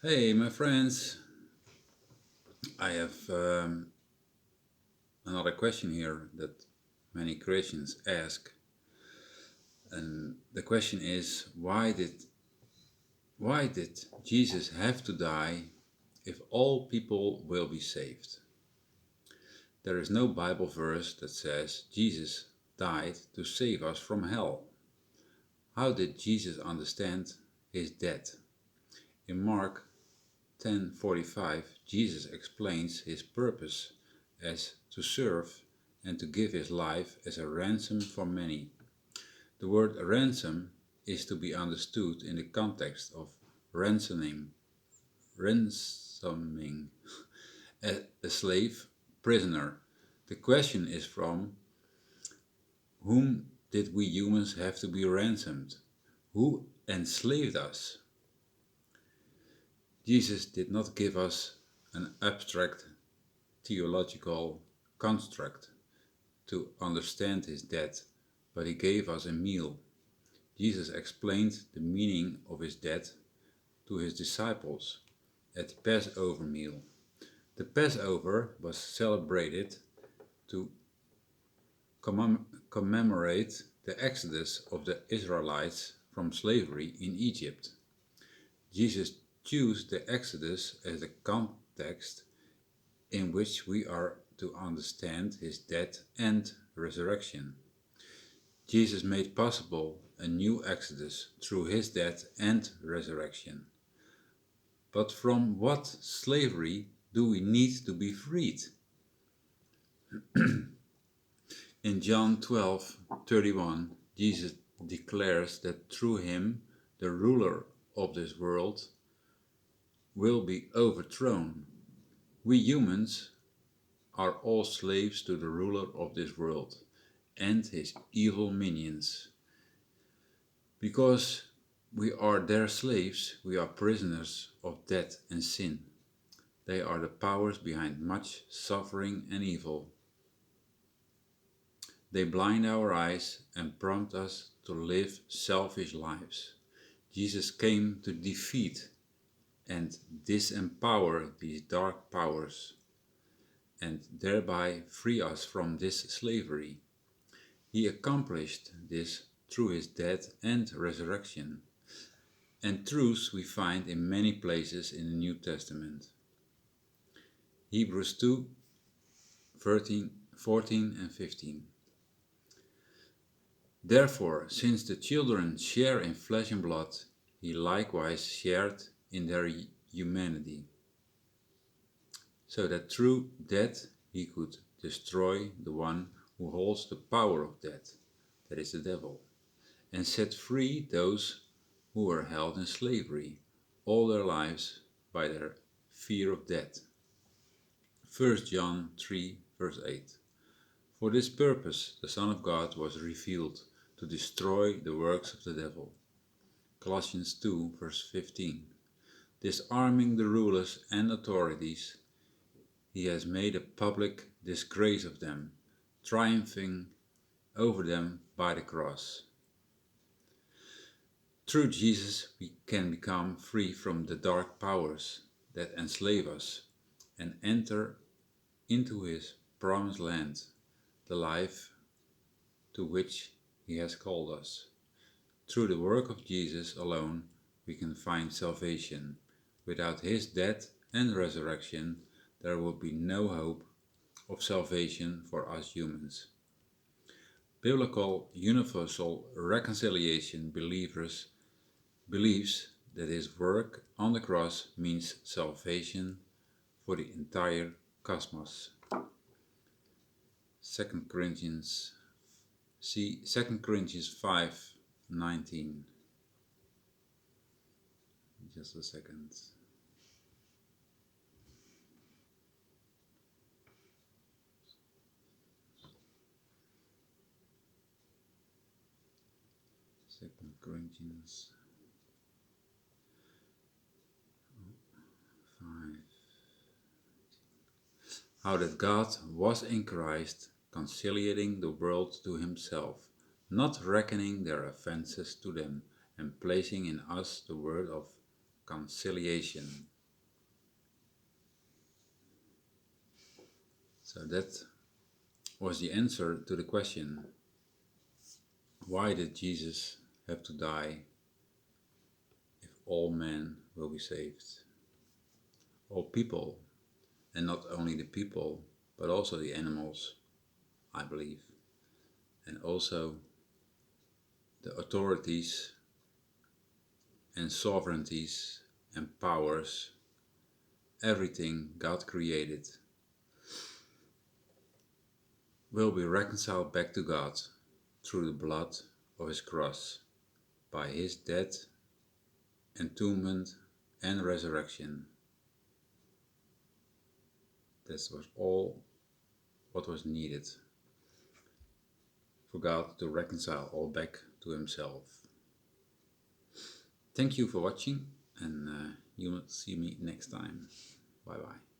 Hey, my friends, I have another question here that many Christians ask, and the question is, why did Jesus have to die if all people will be saved? There is no Bible verse that says Jesus died to save us from hell. How did Jesus understand his death? In Mark 10:45, Jesus explains his purpose as to serve and to give his life as a ransom for many. The word ransom is to be understood in the context of ransoming a slave prisoner. The question is, from whom did we humans have to be ransomed? Who enslaved us? Jesus did not give us an abstract theological construct to understand his death, but he gave us a meal. Jesus explained the meaning of his death to his disciples at the Passover meal. The Passover was celebrated to commemorate the exodus of the Israelites from slavery in Egypt. Jesus chose the exodus as the context in which we are to understand his death and resurrection. Jesus made possible a new exodus through his death and resurrection. But from what slavery do we need to be freed? In John 12:31, Jesus declares that through him the ruler of this world will be overthrown. We humans are all slaves to the ruler of this world and his evil minions. Because we are their slaves, we are prisoners of death and sin. They are the powers behind much suffering and evil. They blind our eyes and prompt us to live selfish lives. Jesus came to defeat and disempower these dark powers and thereby free us from this slavery. He accomplished this through his death and resurrection, and truths we find in many places in the New Testament. Hebrews 2 14 and 15. Therefore, since the children share in flesh and blood, he likewise shared in their humanity, so that through death he could destroy the one who holds the power of death, that is the devil, and set free those who were held in slavery all their lives by their fear of death. 1 John 3 verse 8. For this purpose the Son of God was revealed, to destroy the works of the devil. Colossians 2 verse 15. Disarming the rulers and authorities, he has made a public disgrace of them, triumphing over them by the cross. Through Jesus we can become free from the dark powers that enslave us and enter into his promised land, the life to which he has called us. Through the work of Jesus alone we can find salvation. Without his death and resurrection there will be no hope of salvation for us humans. Biblical universal reconciliation believes that his work on the cross means salvation for the entire cosmos. 2 Corinthians See 2 Corinthians 5:19. Just a second. 2 Corinthians 5. How that God was in Christ, conciliating the world to himself, not reckoning their offenses to them, and placing in us the word of conciliation. So that was the answer to the question, why did Jesus have to die if all men will be saved? All people, and not only the people, but also the animals, I believe, and also the authorities and sovereignties and powers, everything God created will be reconciled back to God through the blood of His cross, by His death, entombment and resurrection. That was all what was needed for God to reconcile all back to Himself. Thank you for watching, and you will see me next time. Bye bye.